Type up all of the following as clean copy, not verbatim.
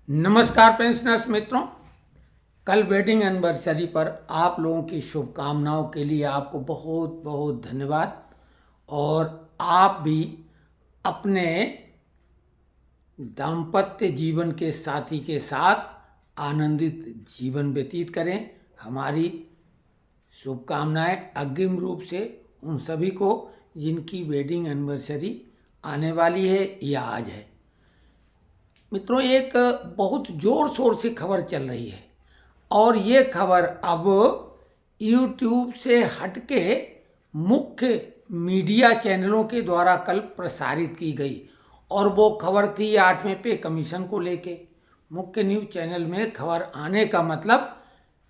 नमस्कार पेंशनर्स मित्रों, कल वेडिंग एनिवर्सरी पर आप लोगों की शुभकामनाओं के लिए आपको बहुत बहुत धन्यवाद। और आप भी अपने दाम्पत्य जीवन के साथी के साथ आनंदित जीवन व्यतीत करें। हमारी शुभकामनाएं अग्रिम रूप से उन सभी को जिनकी वेडिंग एनिवर्सरी आने वाली है या आज है। मित्रों, एक बहुत ज़ोर शोर से खबर चल रही है और ये खबर अब यूट्यूब से हटके मुख्य मीडिया चैनलों के द्वारा कल प्रसारित की गई। और वो खबर थी 8वें पे कमीशन को लेके। मुख्य न्यूज़ चैनल में खबर आने का मतलब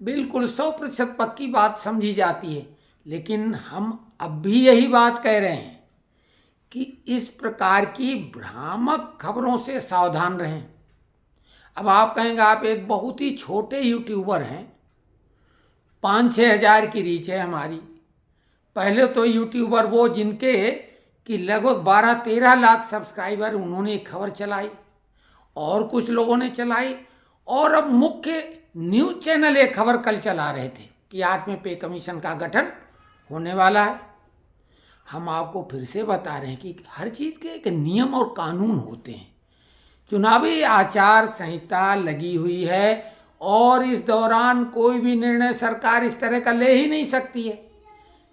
बिल्कुल 100% पक्की बात समझी जाती है, लेकिन हम अब भी यही बात कह रहे हैं कि इस प्रकार की भ्रामक खबरों से सावधान रहें। अब आप कहेंगे आप एक बहुत ही छोटे यूट्यूबर हैं, 5-6 हज़ार की रीच है हमारी। पहले तो यूट्यूबर वो जिनके कि लगभग 12-13 लाख सब्सक्राइबर, उन्होंने खबर चलाई और कुछ लोगों ने चलाई। और अब मुख्य न्यूज़ चैनल एक खबर कल चला रहे थे कि 8वें पे कमीशन का गठन होने वाला है। हम आपको फिर से बता रहे हैं कि हर चीज़ के एक नियम और कानून होते हैं। चुनावी आचार संहिता लगी हुई है और इस दौरान कोई भी निर्णय सरकार इस तरह का ले ही नहीं सकती है।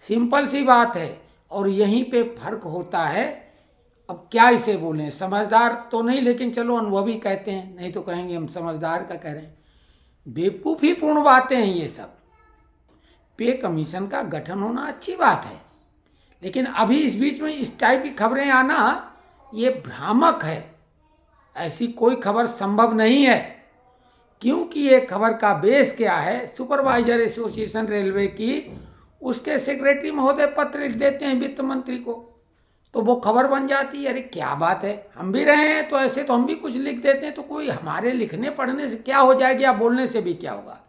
सिंपल सी बात है और यहीं पे फर्क होता है। अब क्या इसे बोलें, समझदार तो नहीं, लेकिन चलो अनुभवी कहते हैं, नहीं तो कहेंगे हम समझदार का कह रहे हैं। बेवकूफ़ी पूर्ण बातें हैं ये सब। पे कमीशन का गठन होना अच्छी बात है, लेकिन अभी इस बीच में इस टाइप की खबरें आना ये भ्रामक है। ऐसी कोई खबर संभव नहीं है, क्योंकि ये खबर का बेस क्या है। सुपरवाइजर एसोसिएशन रेलवे की उसके सेक्रेटरी महोदय पत्र लिख देते हैं वित्त मंत्री को, तो वो खबर बन जाती है। अरे क्या बात है, हम भी रहे हैं तो ऐसे तो हम भी कुछ लिख देते हैं, तो कोई हमारे लिखने पढ़ने से क्या हो जाएगी, या बोलने से भी क्या होगा।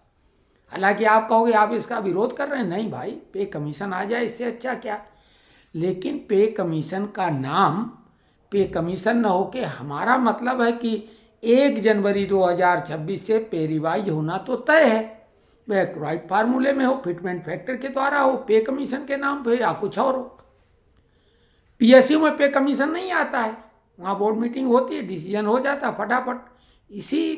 हालांकि आप कहोगे आप इसका विरोध कर रहे हैं, नहीं भाई, पे कमीशन आ जाए इससे अच्छा क्या। लेकिन पे कमीशन का नाम पे कमीशन न हो के हमारा मतलब है कि 1 जनवरी 2026 से पे रिवाइज होना तो तय है। वह क्राइट फार्मूले में हो, फिटमेंट फैक्टर के द्वारा हो, पे कमीशन के नाम पे या कुछ और हो। पीएसयू में पे कमीशन नहीं आता है, वहाँ बोर्ड मीटिंग होती है, डिसीजन हो जाता फटाफट। इसी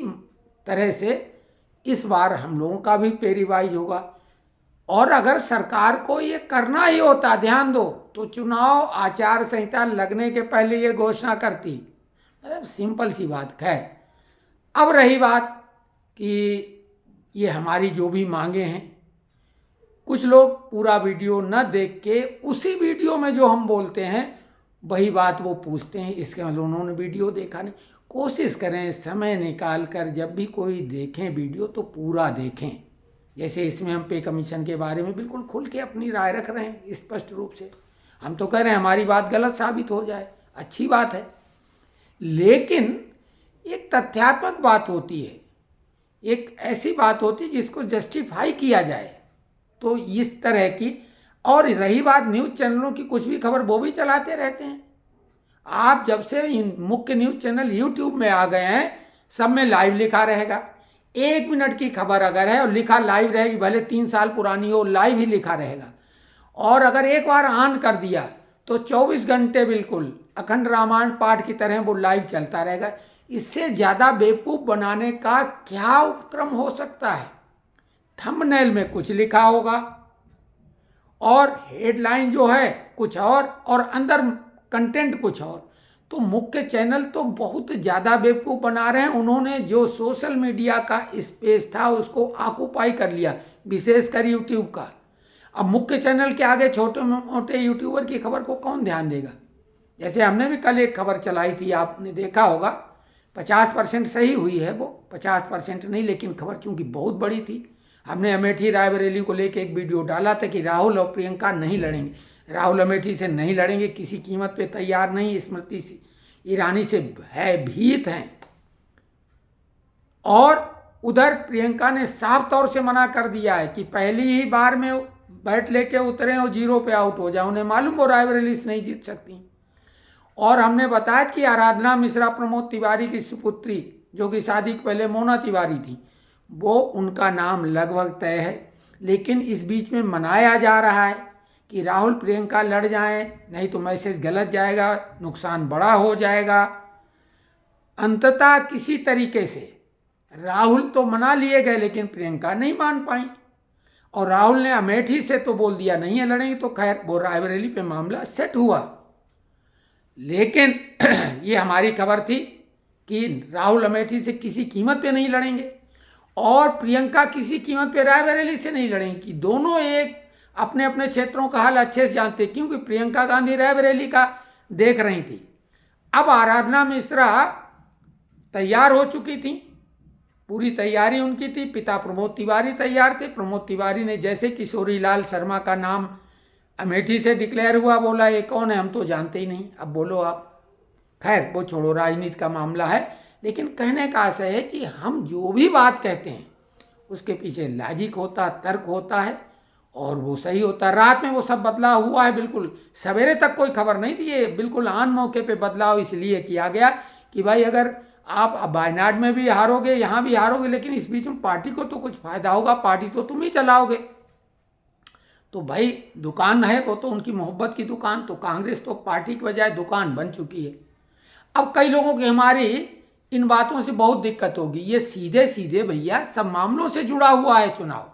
तरह से इस बार हम लोगों का भी पे रिवाइज होगा। और अगर सरकार को ये करना ही होता, ध्यान दो, तो चुनाव आचार संहिता लगने के पहले ये घोषणा करती। मतलब सिंपल सी बात। खैर, अब रही बात कि ये हमारी जो भी मांगे हैं, कुछ लोग पूरा वीडियो न देख के उसी वीडियो में जो हम बोलते हैं वही बात वो पूछते हैं। इसके मतलब उन्होंने वीडियो देखा नहीं। कोशिश करें समय निकाल कर जब भी कोई देखें वीडियो तो पूरा देखें। जैसे इसमें हम पे कमीशन के बारे में बिल्कुल खुल के अपनी राय रख रहे हैं स्पष्ट रूप से। हम तो कह रहे हैं हमारी बात गलत साबित हो जाए, अच्छी बात है, लेकिन एक तथ्यात्मक बात होती है, एक ऐसी बात होती है जिसको जस्टिफाई किया जाए। तो इस तरह की। और रही बात न्यूज़ चैनलों की, कुछ भी खबर वो भी चलाते रहते हैं। आप जब से मुख्य न्यूज़ चैनल यूट्यूब में आ गए हैं, सब में लाइव लिखा रहेगा। 1 मिनट की खबर अगर है और लिखा लाइव रहेगी, भले 3 साल पुरानी हो, लाइव ही लिखा रहेगा। और अगर एक बार ऑन कर दिया तो 24 घंटे बिल्कुल अखंड रामायण पाठ की तरह वो लाइव चलता रहेगा। इससे ज़्यादा बेवकूफ़ बनाने का क्या उपक्रम हो सकता है। थंबनेल में कुछ लिखा होगा और हेडलाइन जो है कुछ और अंदर कंटेंट कुछ और। तो मुख्य चैनल तो बहुत ज़्यादा बेवकूफ़ बना रहे हैं। उन्होंने जो सोशल मीडिया का स्पेस था उसको ऑक्यूपाई कर लिया, विशेषकर यूट्यूब का। अब मुख्य चैनल के आगे छोटे मोटे यूट्यूबर की खबर को कौन ध्यान देगा। जैसे हमने भी कल एक खबर चलाई थी, आपने देखा होगा, 50% सही हुई है वो, 50% नहीं, लेकिन खबर चूंकि बहुत बड़ी थी। हमने अमेठी रायबरेली को लेकर एक वीडियो डाला था कि राहुल और प्रियंका नहीं लड़ेंगे। राहुल अमेठी से नहीं लड़ेंगे, किसी कीमत पे तैयार नहीं, स्मृति ईरानी से है भीत हैं। और उधर प्रियंका ने साफ तौर से मना कर दिया है कि पहली ही बार में बैट लेके उतरे और 0 पे आउट हो जाए। उन्हें मालूम वो रायबरेली से नहीं जीत सकती। और हमने बताया कि आराधना मिश्रा प्रमोद तिवारी की सुपुत्री जो कि शादी के पहले मोना तिवारी थी, वो उनका नाम लगभग तय है। लेकिन इस बीच में मनाया जा रहा है कि राहुल प्रियंका लड़ जाएं, नहीं तो मैसेज गलत जाएगा, नुकसान बड़ा हो जाएगा। अंततः किसी तरीके से राहुल तो मना लिए गए, लेकिन प्रियंका नहीं मान पाई, और राहुल ने अमेठी से तो बोल दिया नहीं है लड़ेंगे, तो खैर वो रायबरेली पे मामला सेट हुआ। लेकिन ये हमारी खबर थी कि राहुल अमेठी से किसी कीमत पे नहीं लड़ेंगे और प्रियंका किसी कीमत पे रायबरेली से नहीं लड़ेंगी, कि दोनों एक अपने अपने क्षेत्रों का हाल अच्छे से जानते, क्योंकि प्रियंका गांधी रायबरेली का देख रही थी। अब आराधना मिश्रा तैयार हो चुकी थी, पूरी तैयारी उनकी थी। पिता प्रमोद तिवारी तैयार थे। प्रमोद तिवारी ने जैसे किशोरी लाल शर्मा का नाम अमेठी से डिक्लेयर हुआ, बोला ये कौन है, हम तो जानते ही नहीं, अब बोलो आप। खैर वो छोड़ो, राजनीति का मामला है। लेकिन कहने का आशय है कि हम जो भी बात कहते हैं उसके पीछे लॉजिक होता, तर्क होता है और वो सही होता है। रात में वो सब बदलाव हुआ है, बिल्कुल सवेरे तक कोई खबर नहीं थी, ये बिल्कुल आन मौके पे बदलाव इसलिए किया गया कि भाई अगर आप वायनाड में भी हारोगे, यहाँ भी हारोगे, लेकिन इस बीच में पार्टी को तो कुछ फायदा होगा, पार्टी तो तुम ही चलाओगे। तो भाई दुकान है वो तो उनकी मोहब्बत की दुकान, तो कांग्रेस तो पार्टी की बजाय दुकान बन चुकी है। अब कई लोगों की हमारी इन बातों से बहुत दिक्कत होगी। ये सीधे सीधे भैया सब मामलों से जुड़ा हुआ है चुनाव।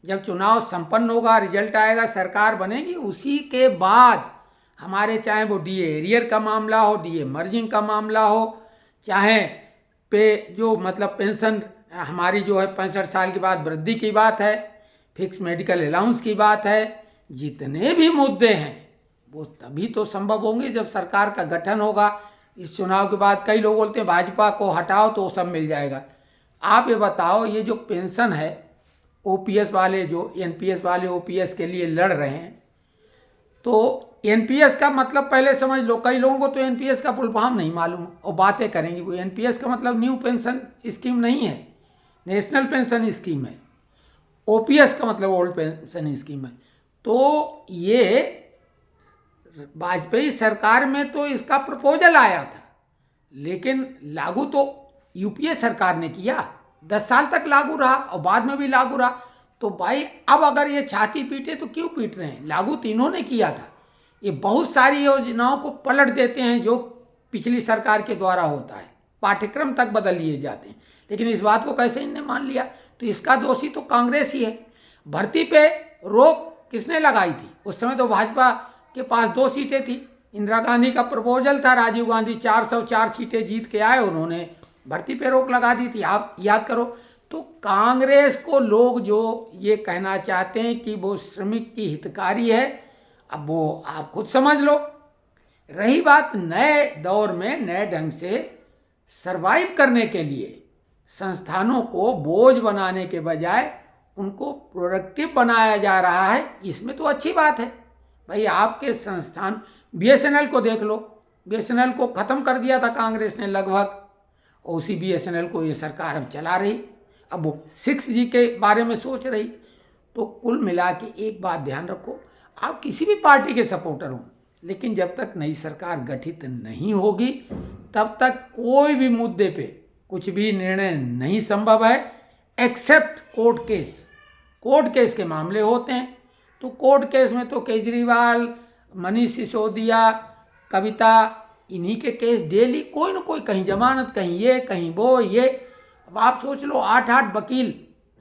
जब चुनाव संपन्न होगा, रिजल्ट आएगा, सरकार बनेगी, उसी के बाद हमारे चाहे वो डीए एरियर का मामला हो, डीए मर्जिंग का मामला हो, चाहे पे जो मतलब पेंशन हमारी जो है 65 साल के बाद वृद्धि की बात है, फिक्स मेडिकल अलाउंस की बात है, जितने भी मुद्दे हैं वो तभी तो संभव होंगे जब सरकार का गठन होगा। इस चुनाव के बाद कई लोग बोलते हैं भाजपा को हटाओ तो सब मिल जाएगा। आप ये बताओ, ये जो पेंशन है ओपीएस वाले, जो एनपीएस वाले ओपीएस के लिए लड़ रहे हैं, तो एनपीएस का मतलब पहले समझ लो। कई लोगों को तो एनपीएस का फुल फॉर्म नहीं मालूम और बातें करेंगे। वो एनपीएस का मतलब न्यू पेंशन स्कीम नहीं है, नेशनल पेंशन स्कीम है। ओपीएस का मतलब ओल्ड पेंशन स्कीम है। तो ये वाजपेयी सरकार में तो इसका प्रपोजल आया था, लेकिन लागू तो यूपीए सरकार ने किया, 10 साल तक लागू रहा और बाद में भी लागू रहा। तो भाई अब अगर ये छाती पीटे तो क्यों पीट रहे हैं? लागू तीनों ने किया था। ये बहुत सारी योजनाओं को पलट देते हैं जो पिछली सरकार के द्वारा होता है, पाठ्यक्रम तक बदल लिए जाते हैं। लेकिन इस बात को कैसे इनने मान लिया? तो इसका दोषी तो कांग्रेस ही है। भर्ती पे रोक किसने लगाई थी? उस समय तो भाजपा के पास 2 सीटें थी। इंदिरा गांधी का प्रपोजल था, राजीव गांधी 404 सीटें जीत के आए, उन्होंने भर्ती पे रोक लगा दी थी, आप याद करो। तो कांग्रेस को लोग जो ये कहना चाहते हैं कि वो श्रमिक की हितकारी है, अब वो आप खुद समझ लो। रही बात नए दौर में नए ढंग से सरवाइव करने के लिए संस्थानों को बोझ बनाने के बजाय उनको प्रोडक्टिव बनाया जा रहा है, इसमें तो अच्छी बात है। भाई आपके संस्थान, बीएसएनएल को देख लो, बीएसएनएल को ख़त्म कर दिया था कांग्रेस ने लगभग, और उसी बीएसएनएल को ये सरकार अब चला रही। अब वो 6G के बारे में सोच रही। तो कुल मिला के एक बात ध्यान रखो, आप किसी भी पार्टी के सपोर्टर हों, लेकिन जब तक नई सरकार गठित नहीं होगी तब तक कोई भी मुद्दे पे कुछ भी निर्णय नहीं संभव है, except court case. Court case के मामले होते हैं, तो कोर्ट केस में तो केजरीवाल, मनीष सिसोदिया, कविता, इन्हीं के केस डेली कोई ना कोई, कहीं जमानत, कहीं ये कहीं वो ये। अब आप सोच लो, 8 वकील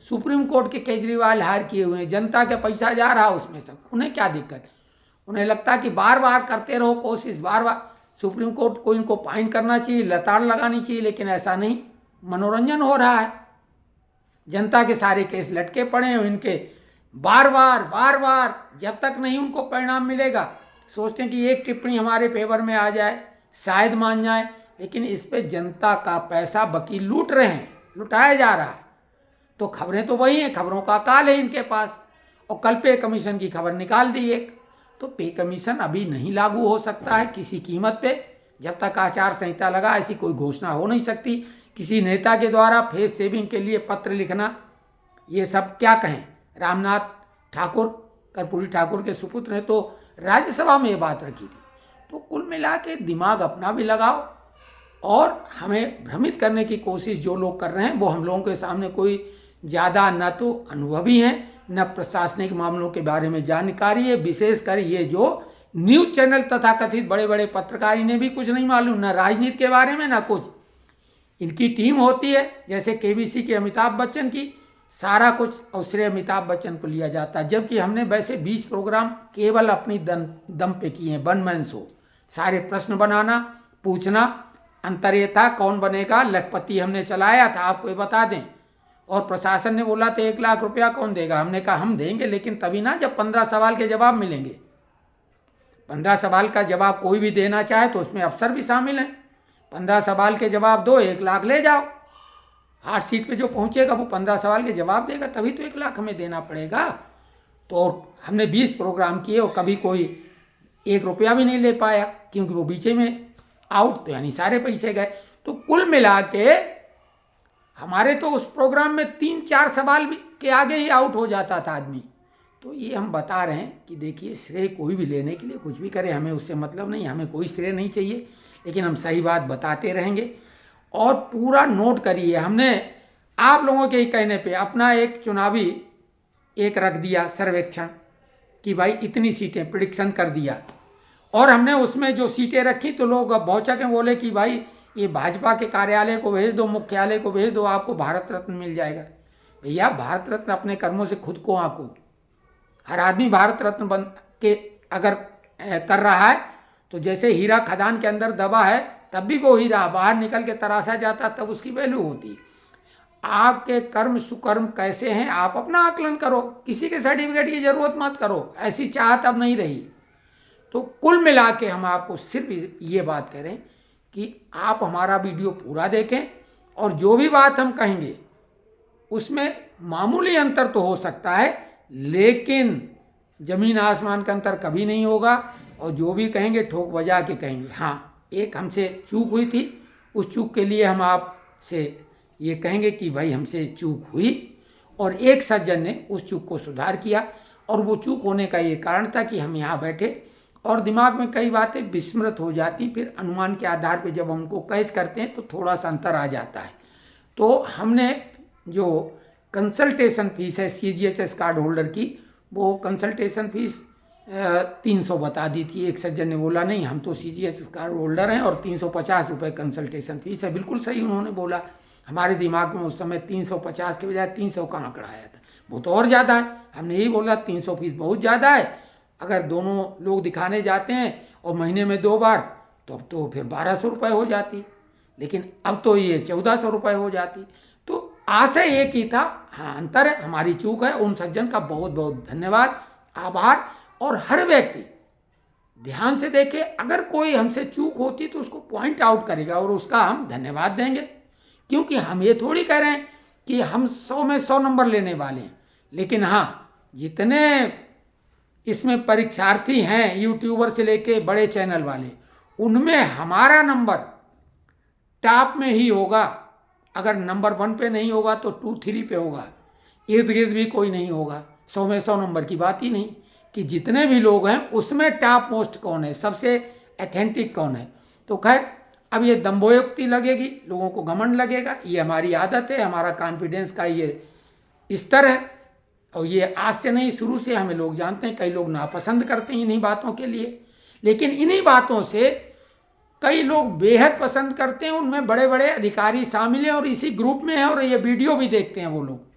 सुप्रीम कोर्ट के केजरीवाल हायर किए हुए हैं, जनता का पैसा जा रहा है उसमें सब। उन्हें क्या दिक्कत? उन्हें लगता कि बार बार करते रहो कोशिश, बार बार सुप्रीम कोर्ट को इनको फाइन करना चाहिए, लताड़ लगानी चाहिए, लेकिन ऐसा नहीं, मनोरंजन हो रहा है। जनता के सारे केस लटके पड़े हैं इनके, बार बार जब तक नहीं उनको परिणाम मिलेगा, सोचते हैं कि एक टिप्पणी हमारे फेवर में आ जाए, शायद मान जाए, लेकिन इस पे जनता का पैसा वकील लूट रहे हैं, लुटाया जा रहा है। तो खबरें तो वही हैं, खबरों का काल है इनके पास। और कल पे कमीशन की खबर निकाल दी एक, तो पे कमीशन अभी नहीं लागू हो सकता है किसी कीमत पे, जब तक आचार संहिता लगा ऐसी कोई घोषणा हो नहीं सकती। किसी नेता के द्वारा फेस सेविंग के लिए पत्र लिखना, ये सब क्या कहें। रामनाथ ठाकुर, कर्पूरी ठाकुर के सुपुत्र ने तो राज्यसभा में ये बात रखी थी। तो कुल मिला के दिमाग अपना भी लगाओ और हमें भ्रमित करने की कोशिश जो लोग कर रहे हैं वो हम लोगों के सामने कोई ज़्यादा न तो अनुभवी हैं न प्रशासनिक मामलों के बारे में जानकारी है। विशेषकर ये जो न्यूज़ चैनल तथा कथित बड़े बड़े पत्रकार, इन्हें भी कुछ नहीं मालूम, न राजनीति के बारे में न कुछ। इनकी टीम होती है जैसे केबीसी के अमिताभ बच्चन की, सारा कुछ और श्रेय अमिताभ बच्चन को लिया जाता है। जबकि हमने वैसे 20 प्रोग्राम केवल अपनी दम पे किए हैं, वन मैन शो। सारे प्रश्न बनाना, पूछना, अंतर ये था कौन बनेगा, लखपति हमने चलाया था, आपको ये बता दें। और प्रशासन ने बोला था 1 लाख रुपया कौन देगा, हमने कहा हम देंगे, लेकिन तभी ना जब 15 सवाल के जवाब मिलेंगे। 15 सवाल का जवाब कोई भी देना चाहे तो उसमें अफसर भी शामिल हैं। 15 सवाल के जवाब दो, 1 लाख ले जाओ। हार्ड सीट पे जो पहुंचेगा वो 15 सवाल के जवाब देगा, तभी तो 1 लाख हमें देना पड़ेगा। तो हमने 20 प्रोग्राम किए और कभी कोई 1 रुपया भी नहीं ले पाया, क्योंकि वो बीच में आउट, तो यानी सारे पैसे गए। तो कुल मिला के हमारे तो उस प्रोग्राम में 3-4 सवाल भी के आगे ही आउट हो जाता था आदमी। तो ये हम बता रहे हैं कि देखिए, श्रेय कोई भी लेने के लिए कुछ भी करे, हमें उससे मतलब नहीं, हमें कोई श्रेय नहीं चाहिए, लेकिन हम सही बात बताते रहेंगे। और पूरा नोट करिए, हमने आप लोगों के ही कहने पे अपना एक चुनावी एक रख दिया सर्वेक्षण कि भाई इतनी सीटें प्रिडिक्शन कर दिया, और हमने उसमें जो सीटें रखी तो लोग भौचक के बोले कि भाई ये भाजपा के कार्यालय को भेज दो, मुख्यालय को भेज दो, आपको भारत रत्न मिल जाएगा। भैया, भारत रत्न अपने कर्मों से खुद को आंको। हर आदमी भारत रत्न बन के अगर कर रहा है तो जैसे हीरा खदान के अंदर दबा है तब भी वो हीरा बाहर निकल के तराशा जाता, तब उसकी वैल्यू होती। आपके कर्म सुकर्म कैसे हैं, आप अपना आकलन करो, किसी के सर्टिफिकेट की जरूरत मत करो, ऐसी चाहत अब नहीं रही। तो कुल मिला के हम आपको सिर्फ ये बात कह रहे हैं कि आप हमारा वीडियो पूरा देखें, और जो भी बात हम कहेंगे उसमें मामूली अंतर तो हो सकता है, लेकिन जमीन आसमान का अंतर कभी नहीं होगा। और जो भी कहेंगे ठोक बजा के कहेंगे। हाँ, एक हमसे चूक हुई थी, उस चूक के लिए हम आपसे ये कहेंगे कि भाई हमसे चूक हुई, और एक सज्जन ने उस चूक को सुधार किया। और वो चूक होने का ये कारण था कि हम यहाँ बैठे और दिमाग में कई बातें विस्मृत हो जाती, फिर अनुमान के आधार पर जब हम उनको कैच करते हैं तो थोड़ा सा अंतर आ जाता है। तो हमने जो कंसल्टेशन फीस है CGHS कार्ड होल्डर की, वो कंसल्टेशन फीस 300 बता दी थी। एक सज्जन ने बोला नहीं, हम तो CGHS कार्ड होल्डर हैं और 350 रुपये कंसल्टेशन फीस है। बिल्कुल सही उन्होंने बोला। हमारे दिमाग में उस समय 350 के बजाय 300 का आंकड़ा आया था, वो तो और ज़्यादा है। हमने यही बोला 300 फीस बहुत ज़्यादा है, अगर दोनों लोग दिखाने जाते हैं और महीने में 2 बार तो अब तो फिर 1200 रुपये हो जाती, लेकिन अब तो ये 1400 रुपये हो जाती। तो आशय एक ही था। हाँ, अंतर है, हमारी चूक है। उन सज्जन का बहुत बहुत धन्यवाद, आभार। और हर व्यक्ति ध्यान से देखे, अगर कोई हमसे चूक होती तो उसको पॉइंट आउट करेगा और उसका हम धन्यवाद देंगे, क्योंकि हम ये थोड़ी कह रहे हैं कि हम 100 में 100 नंबर लेने वाले हैं। लेकिन हाँ, जितने इसमें परीक्षार्थी हैं, यूट्यूबर से लेके बड़े चैनल वाले, उनमें हमारा नंबर टॉप में ही होगा। अगर नंबर 1 पे नहीं होगा तो 2-3 पे होगा, इर्द गिर्द भी कोई नहीं होगा। 100 में 100 नंबर की बात ही नहीं, कि जितने भी लोग हैं उसमें टॉप मोस्ट कौन है, सबसे एथेंटिक कौन है। तो खैर, अब ये दम्भोक्ति लगेगी, लोगों को घमंड लगेगा, ये हमारी आदत है, हमारा कॉन्फिडेंस का ये स्तर है। और ये आज से नहीं, शुरू से हमें लोग जानते हैं। कई लोग नापसंद करते हैं इन्हीं बातों के लिए, लेकिन इन्हीं बातों से कई लोग बेहद पसंद करते हैं। उनमें बड़े बड़े अधिकारी शामिल हैं और इसी ग्रुप में हैं, और ये वीडियो भी देखते हैं वो लोग।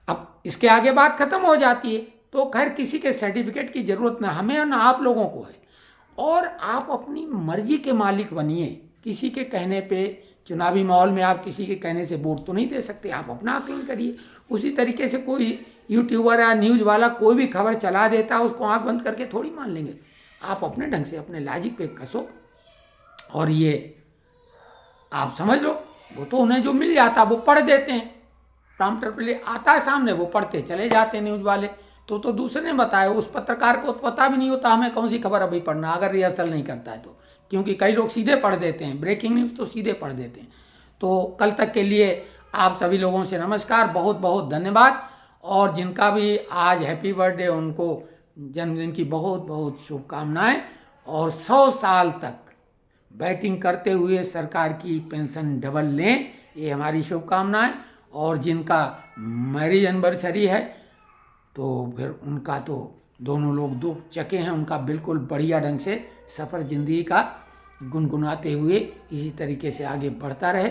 अब इसके आगे बात खत्म हो जाती है। तो खैर, किसी के सर्टिफिकेट की जरूरत ना हमें और ना आप लोगों को है। और आप अपनी मर्जी के मालिक बनिए। किसी के कहने पे, चुनावी माहौल में आप किसी के कहने से वोट तो नहीं दे सकते, आप अपना आकलन करिए। उसी तरीके से कोई यूट्यूबर या न्यूज़ वाला कोई भी खबर चला देता है, उसको आंख बंद करके थोड़ी मान लेंगे। आप अपने ढंग से अपने लॉजिक पे कसो, और ये आप समझ लो, वो तो उन्हें जो मिल जाता वो पढ़ देते हैं, प्रॉम्प्टर पे आता है सामने, वो पढ़ते चले जाते हैं न्यूज़ वाले। तो दूसरे ने बताया, उस पत्रकार को पता भी नहीं होता हमें कौन सी खबर अभी पढ़ना, अगर रिहर्सल नहीं करता है तो। क्योंकि कई लोग सीधे पढ़ देते हैं, ब्रेकिंग न्यूज़ तो सीधे पढ़ देते हैं। तो कल तक के लिए आप सभी लोगों से नमस्कार, बहुत बहुत धन्यवाद। और जिनका भी आज हैप्पी बर्थडे, उनको जन्मदिन की बहुत बहुत शुभकामनाएं। और 100 साल तक बैटिंग करते हुए सरकार की पेंशन डबल लें, ये हमारी शुभकामनाएं। और जिनका मैरिज एनिवर्सरी है तो फिर उनका तो दोनों लोग दो चके हैं, उनका बिल्कुल बढ़िया ढंग से सफ़र ज़िंदगी का गुनगुनाते हुए इसी तरीके से आगे बढ़ता रहे।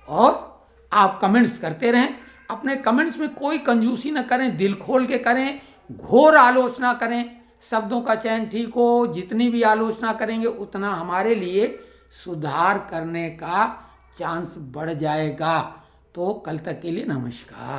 और आप कमेंट्स करते रहें, अपने कमेंट्स में कोई कंजूसी न करें, दिल खोल के करें, घोर आलोचना करें, शब्दों का चयन ठीक हो। जितनी भी आलोचना करेंगे उतना हमारे लिए सुधार करने का चांस बढ़ जाएगा। तो कल तक के लिए नमस्कार।